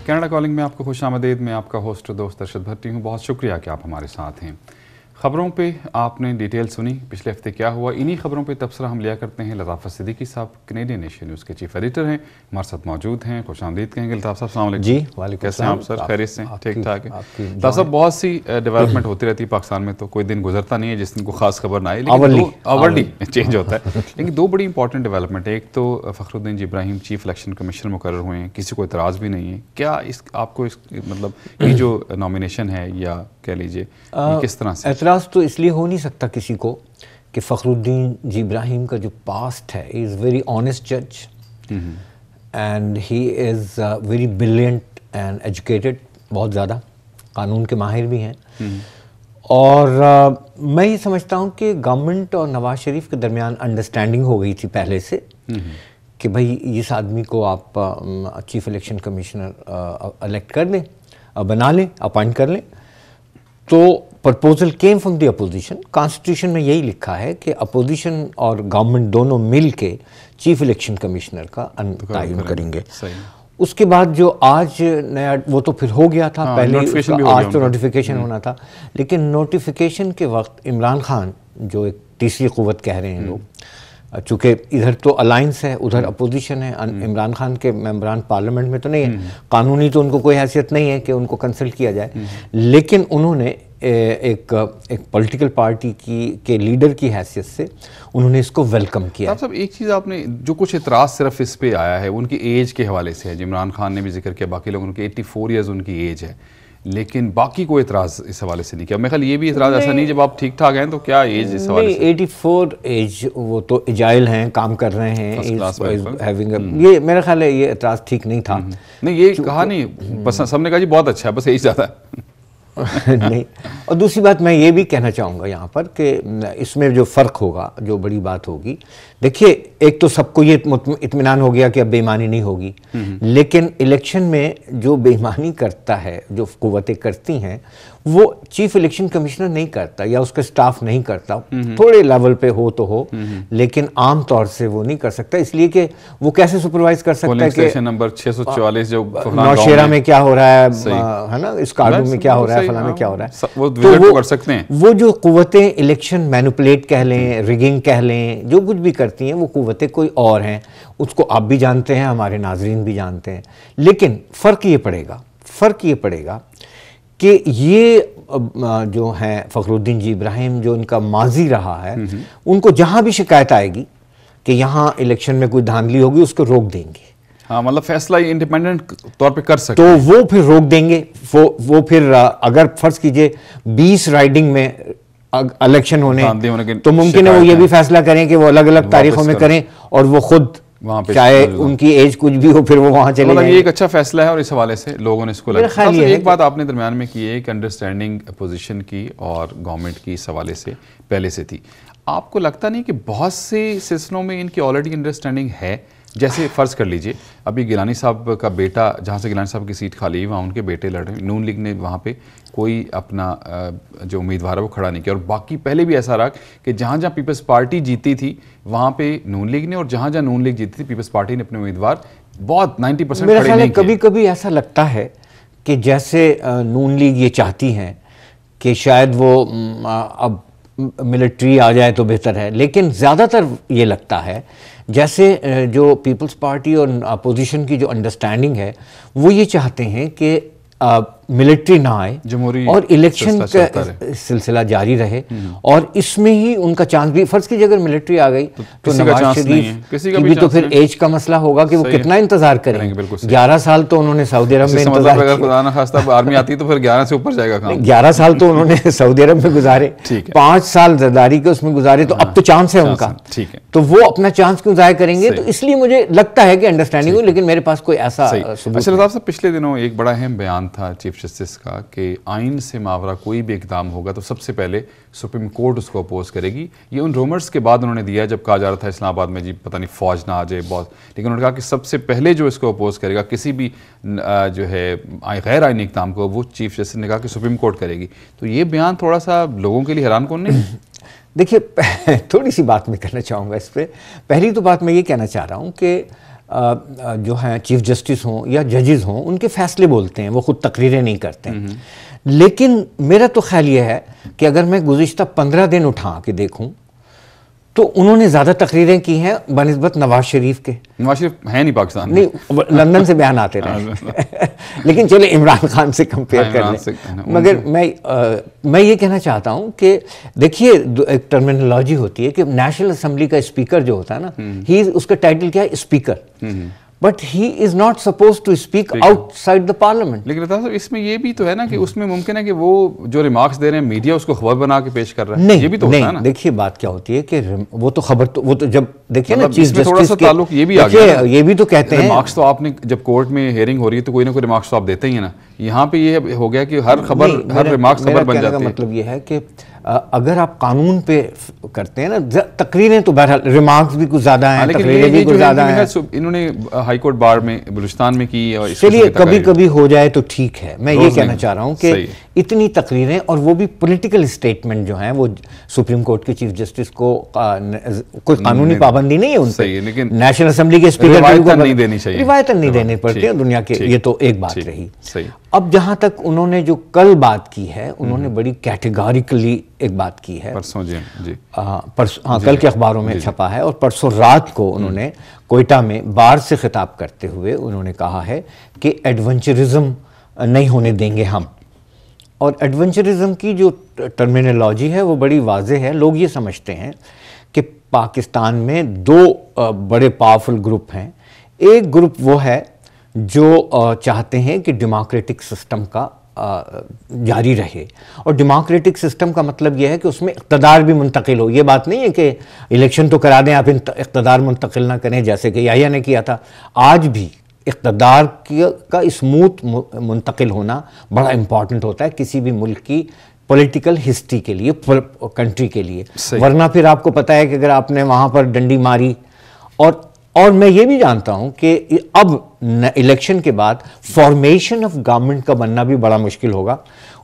Canada calling میں آپ کو خوش آمدید. میں آپ کا ہوسٹ دوست ارشد بھٹی ہوں. بہت شکریہ کہ آپ ہمارے ساتھ ہیں. خبروں پہ آپ نے ڈیٹیل سنی پچھلے ہفتے کیا ہوا. انہی خبروں پہ تبصرہ ہم لیا کرتے ہیں. لطافت صدیقی صاحب کینیڈین نیشن نیوز کے چیف ایڈیٹر ہیں, ہمارے ساتھ موجود ہیں. خوش آمدید کہیں گے لطاف صاحب. السلام علیکم. جی وعلیکم کیسے ہیں السلام. آپ سر؟ خیریت سے؟ ٹھیک ٹھاک ہے. لطاف صاحب بہت سی ڈیولپمنٹ ہوتی رہتی ہے پاکستان میں, تو کوئی دن گزرتا نہیں ہے جس دن کو خاص خبر نہ آئے, لیکن آورلی چینج ہوتا ہے. لیکن دو بڑی امپورٹنٹ ڈیولپمنٹ ہے. ایک تو فخر الدین جی ابراہیم چیف الیکشن کمیشنر مقرر ہوئے ہیں, کسی کو اعتراض بھی نہیں ہے. کیا اس آپ کو مطلب یہ جو نامینیشن ہے یا کہہ لیجیے کس طرح سے اعتراض تو اس لیے ہو نہیں سکتا کسی کو کہ فخر الدین جی ابراہیم کا جو پاسٹ ہے, ہی از ویری آنیسٹ جج and he is very brilliant and educated, بہت زیادہ قانون کے ماہر بھی ہیں. اور میں یہ سمجھتا ہوں کہ گورنمنٹ اور نواز شریف کے درمیان انڈرسٹینڈنگ ہو گئی تھی پہلے سے کہ بھائی اس آدمی کو آپ چیف الیکشن کمیشنر الیکٹ کر دیں, بنا لیں, اپوائنٹ کر لیں. تو proposal came from the opposition. Constitution میں یہی لکھا ہے کہ اپوزیشن اور گورنمنٹ دونوں مل کے چیف الیکشن کمیشنر کا تعین کریں گے. اس کے بعد جو آج نیا, وہ تو پھر ہو گیا تھا پہلے, آج تو نوٹیفیکیشن ہونا تھا, لیکن نوٹیفیکیشن کے وقت عمران خان جو ایک تیسری قوت کہہ رہے ہیں لوگ, چونکہ ادھر تو الائنس ہے, ادھر اپوزیشن ہے, عمران خان کے ممبران پارلیمنٹ میں تو نہیں ہے, قانونی تو ان کو کوئی حیثیت نہیں ہے کہ ان کو کنسلٹ کیا جائے, لیکن انہوں نے ایک پولیٹیکل پارٹی کے لیڈر کی حیثیت سے انہوں نے اس کو ویلکم کیا. صاحب ایک چیز آپ نے جو کچھ اعتراض صرف اس پہ آیا ہے ان کی ایج کے حوالے سے ہے. عمران خان نے بھی ذکر کیا, باقی لوگوں کی 84 ایئرز ان کی ایج ہے, لیکن باقی کوئی اعتراض اس حوالے سے نہیں کیا. میرے خیال یہ بھی اعتراض ایسا نہیں, جب آپ ٹھیک ٹھاک ہیں تو کیا ایج اس حوالے سے؟ 84 ایج, وہ تو اجائل ہیں, کام کر رہے ہیں, یہ میرا خیال ہے یہ اعتراض ٹھیک نہیں تھا. نہیں یہ کہا نہیں, بس سب نے کہا جی بہت اچھا ہے, بس یہی زیادہ ہے. نہیں. اور دوسری بات میں یہ بھی کہنا چاہوں گا یہاں پر کہ اس میں جو فرق ہوگا, جو بڑی بات ہوگی, دیکھیے ایک تو سب کو یہ اطمینان ہو گیا کہ اب بے ایمانی نہیں ہوگی, لیکن الیکشن میں جو بے ایمانی کرتا ہے, جو قوتیں کرتی ہیں, وہ چیف الیکشن کمیشنر نہیں کرتا یا اس کا سٹاف نہیں کرتا. تھوڑے لیول پہ ہو تو ہو, لیکن عام طور سے وہ نہیں کر سکتا, اس لیے کہ وہ کیسے سپروائز کر سکتا ہے کہ نمبر 644 جو نوشیرہ میں کیا ہو رہا ہے نا, اس کارڈو میں کیا ہو رہا ہے, فلاں میں کیا ہو رہا ہے, وہ کر سکتے ہیں. وہ جو قوتیں الیکشن مینوپولیٹ کہہ لیں, ریگنگ کہہ لیں, جو کچھ بھی کرتی ہیں, وہ قوتیں کوئی اور ہیں. اس کو آپ بھی جانتے ہیں, ہمارے ناظرین بھی جانتے ہیں. لیکن فرق یہ پڑے گا کہ یہ جو ہیں فخر الدین جی ابراہیم, جو ان کا ماضی رہا ہے, ان کو جہاں بھی شکایت آئے گی کہ یہاں الیکشن میں کوئی دھاندلی ہوگی, اس کو روک دیں گے. ہاں, مطلب فیصلہ انڈیپینڈنٹ طور پہ کر سکتے تو وہ پھر روک دیں گے. وہ پھر اگر فرض کیجئے 20 رائڈنگ میں الیکشن ہونے, تو ممکن ہے وہ یہ بھی فیصلہ کریں کہ وہ الگ الگ تاریخوں میں کریں, اور وہ خود چاہے ان کی ایج کچھ بھی ہو, پھر وہ وہاں چلے جائیں. یہ ایک اچھا فیصلہ ہے, اور اس حوالے سے لوگوں نے اس کو لگا. ایک بات آپ نے درمیان میں کی ہے, ایک انڈرسٹینڈنگ اپوزیشن کی اور گورنمنٹ کی اس حوالے سے پہلے سے تھی. آپ کو لگتا نہیں کہ بہت سے سلسلوں میں ان کی آلریڈی انڈرسٹینڈنگ ہے؟ جیسے فرض کر لیجئے ابھی گیلانی صاحب کا بیٹا, جہاں سے گیلانی صاحب کی سیٹ خالی ہے وہاں ان کے بیٹے لڑ رہے ہیں, نون لیگ نے وہاں پہ کوئی اپنا جو امیدوار ہے وہ کھڑا نہیں کیا. اور باقی پہلے بھی ایسا رہا کہ جہاں جہاں پیپلز پارٹی جیتی تھی وہاں پہ نون لیگ نے, اور جہاں جہاں نون لیگ جیتی تھی پیپلز پارٹی نے اپنے امیدوار بہت 90% کھڑے نہیں کیے. کبھی کبھی ایسا لگتا ہے کہ جیسے نون لیگ یہ چاہتی ہیں کہ شاید وہ اب ملٹری آ جائے تو بہتر ہے, لیکن زیادہ تر یہ لگتا ہے جیسے جو پیپلز پارٹی اور اپوزیشن کی جو انڈرسٹینڈنگ ہے, وہ یہ چاہتے ہیں کہ ملٹری نہ آئے اور الیکشن کا سلسلہ جاری رہے, اور اس میں ہی ان کا چانس بھی. فرض کیجیے اگر ملٹری آ گئی تو نواز شریف کی بھی تو پھر ایج کا مسئلہ ہوگا کہ وہ کتنا انتظار کریں گے. 11 سال تو انہوں نے سعودی عرب میں انتظار کیا, اگر خدا نخواستہ آرمی آتی تو پھر 11 سے اوپر جائے گا کام. 11 سال تو انہوں نے سعودی عرب میں گزارے, 5 سال زرداری کے اس میں گزارے, تو اب تو چانس ہے ان کا, تو وہ اپنا چانس کیوں ضائع کریں گے. تو اس لیے مجھے لگتا ہے کہ انڈرسٹینڈنگ ہو, لیکن میرے پاس کوئی ایسا ثبوت نہیں. پچھلے دنوں ایک بڑا اہم بیان تھا چیف جسٹس کا کہ آئین سے ماورا کوئی بھی اقدام ہوگا تو سب سے پہلے سپریم کورٹ اس کو اپوز کرے گی. یہ ان رومرز کے بعد انہوں نے دیا جب کہا جا رہا تھا اسلام آباد میں جی پتہ نہیں فوج نہ آ جائے بہت, لیکن انہوں نے کہا کہ سب سے پہلے جو اس کو اپوز کرے گا کسی بھی جو ہے غیر آئینی اقدام کو, وہ چیف جسٹس نے کہا کہ سپریم کورٹ کرے گی. تو یہ بیان تھوڑا سا لوگوں کے لیے حیران کن نہیں؟ دیکھیے تھوڑی سی بات میں کرنا چاہوں گا اس پہ. پہلی تو بات میں یہ کہنا چاہ رہا ہوں کہ جو ہیں چیف جسٹس ہوں یا ججز ہوں ان کے فیصلے بولتے ہیں, وہ خود تقریریں نہیں کرتے ہیں. لیکن میرا تو خیال یہ ہے کہ اگر میں گزشتہ 15 دن اٹھا کے دیکھوں تو انہوں نے زیادہ تقریریں کی ہیں بنسبت نواز شریف کے. نواز شریف ہے نہیں پاکستان میں, نہیں لندن سے بیان آتے رہے لیکن چلے عمران خان سے کمپیئر کر لیں. مگر میں یہ کہنا چاہتا ہوں کہ دیکھیے ایک ٹرمینالوجی ہوتی ہے کہ نیشنل اسمبلی کا اسپیکر جو ہوتا ہے نا, اس کا ٹائٹل کیا ہے, speaker, but he is not suppose to speak outside the parliament. لیکن رضا صاحب اس میں یہ بھی تو ہے نا کہ اس میں ممکن ہے کہ وہ جو ریمارکس دے رہے ہیں میڈیا اس کو خبر بنا کے پیش کر رہا ہے, یہ بھی تو ہوتا ہے نا. دیکھیے بات کیا ہوتی ہے کہ وہ تو خبر تو وہ تو جب دیکھیے نا چیف جسٹس تھوڑا سا تعلق یہ بھی آ گیا, یہ بھی تو کہتے ہیں ریمارکس تو آپ نے جب کورٹ میں ہیئرنگ ہو رہی ہے تو کوئی نہ کوئی ریمارکس تو آپ دیتے ہی ہیں نا. یہاں پہ یہ ہو گیا کہ ہر خبر ہر ریمارکس خبر بن جاتی ہے. مطلب یہ ہے کہ اگر آپ قانون پہ کرتے ہیں نا, تقریریں تو بہرحال ریمارکس بھی کچھ زیادہ ہیں, تقریریں بھی کچھ زیادہ ہیں. انہوں نے ہائی کورٹ بار میں بلوچستان میں کی, چلیے کبھی کبھی ہو جائے تو ٹھیک ہے. میں یہ کہنا چاہ رہا ہوں کہ اتنی تقریریں اور وہ بھی پولیٹیکل اسٹیٹمنٹ جو ہیں, وہ سپریم کورٹ کے چیف جسٹس کو کوئی قانونی پابندی نہیں ہے ان پہ, لیکن نیشنل اسمبلی کے اسپیکر روایتاً نہیں دینی چاہیے, روایتاً نہیں دینے پڑتے ہیں دنیا کے. یہ تو ایک بات رہی. اب جہاں تک انہوں نے جو کل بات کی ہے, انہوں نے بڑی کیٹیگوریکلی ایک بات کی ہے, پرسوں کل کے اخباروں میں چھپا ہے, اور پرسوں رات کو انہوں نے کوئٹہ میں بار سے خطاب کرتے ہوئے انہوں نے کہا ہے کہ ایڈونچرزم نہیں ہونے دیں گے ہم. اور ایڈونچرزم کی جو ٹرمینالوجی ہے وہ بڑی واضح ہے. لوگ یہ سمجھتے ہیں کہ پاکستان میں دو بڑے پاورفل گروپ ہیں. ایک گروپ وہ ہے جو چاہتے ہیں کہ ڈیموکریٹک سسٹم کا جاری رہے, اور ڈیموکریٹک سسٹم کا مطلب یہ ہے کہ اس میں اقتدار بھی منتقل ہو. یہ بات نہیں ہے کہ الیکشن تو کرا دیں آپ اقتدار منتقل نہ کریں جیسے کہ یحییٰ نے کیا تھا. آج بھی اقتدار کا اسموتھ منتقل ہونا بڑا امپورٹنٹ ہوتا ہے کسی بھی ملک کی پولیٹیکل ہسٹری کے لیے, کنٹری کے لیے. ورنہ پھر آپ کو پتہ ہے کہ اگر آپ نے وہاں پر ڈنڈی ماری, اور میں یہ بھی جانتا ہوں کہ اب الیکشن کے بعد فارمیشن آف گورنمنٹ کا بننا بھی بڑا مشکل ہوگا.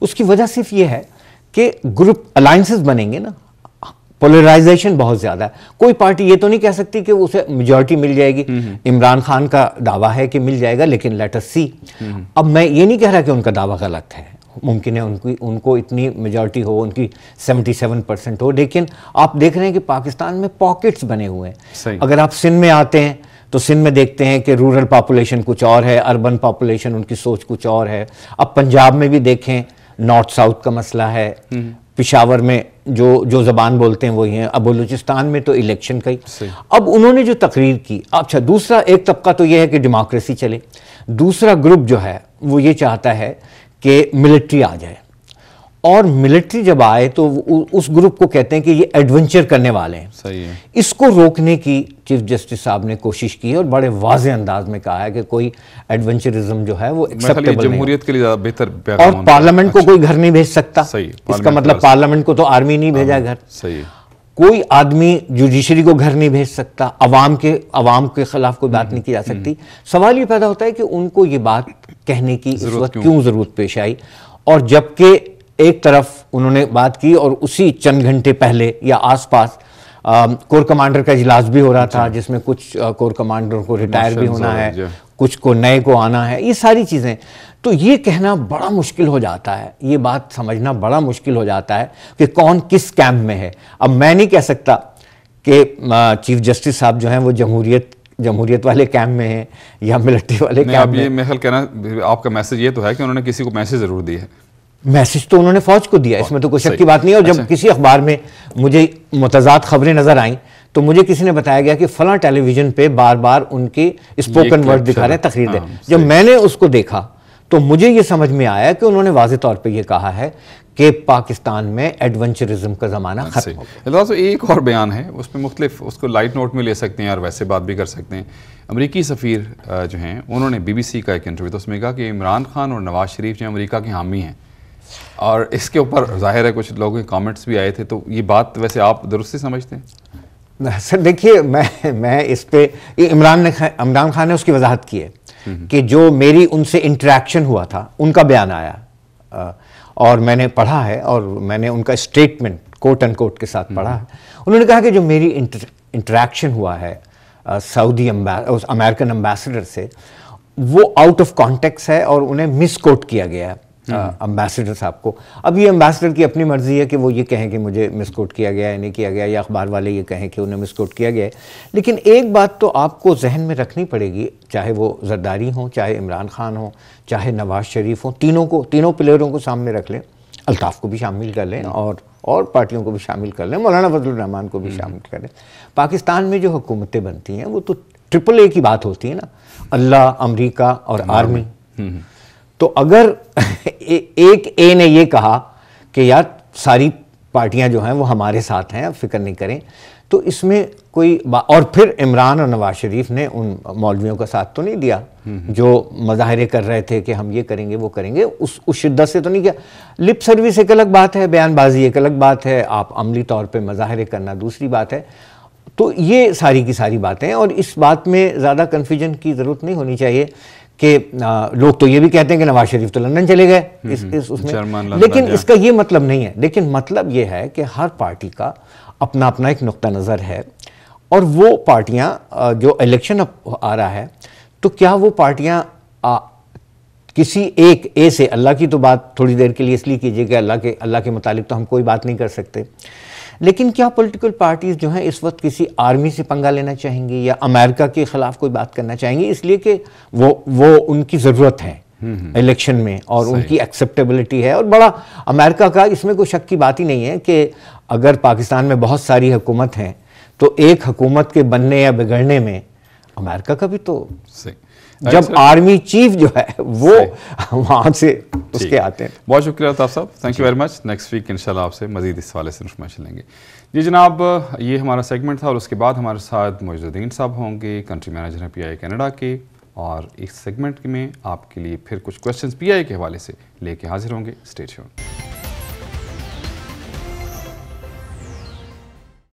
اس کی وجہ صرف یہ ہے کہ گروپ الائنسز بنیں گے نا, پولرائزیشن بہت زیادہ ہے. کوئی پارٹی یہ تو نہیں کہہ سکتی کہ اسے میجورٹی مل جائے گی. عمران خان کا دعویٰ ہے کہ مل جائے گا, لیکن لیٹ اس سی. اب میں یہ نہیں کہہ رہا کہ ان کا دعویٰ غلط ہے, ممکن ہے ان کو اتنی میجورٹی ہو, ان کی 77% ہو, لیکن آپ دیکھ رہے ہیں کہ پاکستان میں پاکٹس بنے ہوئے ہیں. اگر آپ سندھ میں آتے ہیں تو سندھ میں دیکھتے ہیں کہ رورل پاپولیشن کچھ اور ہے, اربن پاپولیشن ان کی سوچ کچھ اور ہے. اب پنجاب میں بھی دیکھیں نارتھ ساؤتھ کا مسئلہ ہے, پشاور میں جو زبان بولتے ہیں وہی ہیں, اب بلوچستان میں تو الیکشن کا ہی. اب انہوں نے جو تقریر کی, اچھا دوسرا ایک طبقہ تو یہ ہے کہ ڈیموکریسی چلے, دوسرا گروپ جو ہے وہ یہ چاہتا ہے کہ ملٹری آ جائے, اور ملٹری جب آئے تو اس گروپ کو کہتے ہیں کہ یہ ایڈونچر کرنے والے ہیں. صحیح ہے. اس کو روکنے کی چیف جسٹس صاحب نے کوشش کی ہے, اور بڑے واضح انداز میں کہا ہے کہ کوئی ایڈونچرزم جو ہے وہ ایکسیپٹیبل نہیں. جمہوریت کے لیے زیادہ بہتر پیغام, اور پارلیمنٹ کو کوئی گھر نہیں بھیج سکتا. اس کا مطلب پارلیمنٹ کو تو آرمی نہیں بھیجا گھر. صحیح. کوئی آدمی جوڈیشری کو گھر نہیں بھیج سکتا, عوام کے خلاف کوئی بات نہیں کی جا سکتی. سوال یہ پیدا ہوتا ہے کہ ان کو یہ بات کہنے کی اس وقت کیوں ضرورت پیش آئی, اور جبکہ ایک طرف انہوں نے بات کی اور اسی چند گھنٹے پہلے یا آس پاس کور کمانڈر کا اجلاس بھی ہو رہا تھا, جس میں کچھ کور کمانڈر کو ریٹائر بھی ہونا ہے, کچھ کو نئے کو آنا ہے, یہ ساری چیزیں. تو یہ کہنا بڑا مشکل ہو جاتا ہے, یہ بات سمجھنا بڑا مشکل ہو جاتا ہے کہ کون کس کیمپ میں ہے. اب میں نہیں کہہ سکتا کہ چیف جسٹس صاحب جو ہیں وہ جمہوریت والے کیمپ میں ہیں یا ملٹری والے کیمپ میں. میں خیال کہنا آپ کا میسج یہ تو ہے کہ انہوں نے کسی کو میسج ضرور دی ہے. میسج تو انہوں نے فوج کو دیا, اس میں تو کوئی شک کی بات نہیں ہے. اور جب کسی اخبار میں مجھے متضاد خبریں نظر آئیں تو مجھے کسی نے بتایا گیا کہ فلاں ٹیلی ویژن پہ بار بار ان کی اسپوکن ورڈ دکھا رہے ہیں, تقریر دیں. جب میں نے اس کو دیکھا تو مجھے یہ سمجھ میں آیا کہ انہوں نے واضح طور پہ یہ کہا ہے کہ پاکستان میں ایڈونچرزم کا زمانہ ختم ہو گیا. تو ایک اور بیان ہے, اس میں مختلف, اس کو لائٹ نوٹ میں لے سکتے ہیں اور ویسے بات بھی کر سکتے ہیں. امریکی سفیر جو ہیں انہوں نے BBC کا ایک انٹرویو, تو اس میں کہا کہ عمران خان اور نواز شریف جو امریکہ کے حامی ہیں, اور اس کے اوپر ظاہر ہے کچھ لوگوں کے کامنٹس بھی آئے تھے. تو یہ بات ویسے آپ درستی سمجھتے ہیں؟ سر دیکھیے, میں اس پہ عمران خان نے اس کی وضاحت کی ہے کہ جو میری ان سے انٹریکشن ہوا تھا ان کا بیان آیا, اور میں نے پڑھا ہے, اور میں نے ان کا اسٹیٹمنٹ کوٹ اینڈ کوٹ کے ساتھ پڑھا ہے. انہوں نے کہا کہ جو میری انٹریکشن ہوا ہے سعودی امریکن امبیسڈر سے، وہ آؤٹ آف کانٹیکس ہے اور انہیں مس کوٹ کیا گیا ہے امبیسڈر صاحب کو. اب یہ امبیسڈر کی اپنی مرضی ہے کہ وہ یہ کہیں کہ مجھے مس کوٹ کیا گیا ہے نہیں کیا گیا، یا اخبار والے یہ کہیں کہ انہیں مس کوٹ کیا گیا ہے. لیکن ایک بات تو آپ کو ذہن میں رکھنی پڑے گی، چاہے وہ زرداری ہوں، چاہے عمران خان ہوں، چاہے نواز شریف ہوں، تینوں پلیئروں کو سامنے رکھ لیں، الطاف کو بھی شامل کر لیں اور پارٹیوں کو بھی شامل کر لیں، مولانا فضل الرحمان کو بھی شامل کر لیں. پاکستان میں جو حکومتیں بنتی ہیں وہ تو ٹرپل اے کی بات ہوتی ہے نا، اللہ، امریکہ اور آرمی. تو اگر ایک اے نے یہ کہا کہ یار ساری پارٹیاں جو ہیں وہ ہمارے ساتھ ہیں، فکر نہیں کریں، تو اس میں کوئی اور پھر عمران اور نواز شریف نے ان مولویوں کا ساتھ تو نہیں دیا جو مظاہرے کر رہے تھے کہ ہم یہ کریں گے وہ کریں گے، اس شدت سے تو نہیں کیا. لپ سروس ایک الگ بات ہے، بیان بازی ایک الگ بات ہے، آپ عملی طور پہ مظاہرے کرنا دوسری بات ہے. تو یہ ساری کی ساری باتیں، اور اس بات میں زیادہ کنفیوژن کی ضرورت نہیں ہونی چاہیے کہ لوگ تو یہ بھی کہتے ہیں کہ نواز شریف تو لندن چلے گئے اس میں، لیکن اس کا یہ مطلب نہیں ہے. لیکن مطلب یہ ہے کہ ہر پارٹی کا اپنا ایک نقطہ نظر ہے، اور وہ پارٹیاں جو الیکشن آ رہا ہے تو کیا وہ پارٹیاں کسی ایک اے سے، اللہ کی تو بات تھوڑی دیر کے لیے اس لیے کیجیے کہ اللہ کے متعلق تو ہم کوئی بات نہیں کر سکتے، لیکن کیا پولیٹیکل پارٹیز جو ہیں اس وقت کسی آرمی سے پنگا لینا چاہیں گی یا امریکہ کے خلاف کوئی بات کرنا چاہیں گی، اس لیے کہ وہ ان کی ضرورت ہے الیکشن میں اور ان کی ایکسیپٹیبلٹی ہے. اور بڑا امریکہ کا اس میں کوئی شک کی بات ہی نہیں ہے کہ اگر پاکستان میں بہت ساری حکومت ہیں تو ایک حکومت کے بننے یا بگڑنے میں امریکہ کا بھی تو، جب آرمی چیف جو ہے وہ وہاں سے اس کے آتے ہیں. بہت شکریہ الطاف صاحب، thank you very much. Next week انشاءاللہ آپ سے مزید اس حوالے سے انفارمیشن لیں گے. جی جناب، یہ ہمارا سیگمنٹ تھا، اور اس کے بعد ہمارے ساتھ معزز الدین صاحب ہوں گے، کنٹری مینیجر ہیں PI کینیڈا کے، اور اس سیگمنٹ میں آپ کے لیے پھر کچھ کویسچنز PI کے حوالے سے لے کے حاضر ہوں گے. Stay tuned.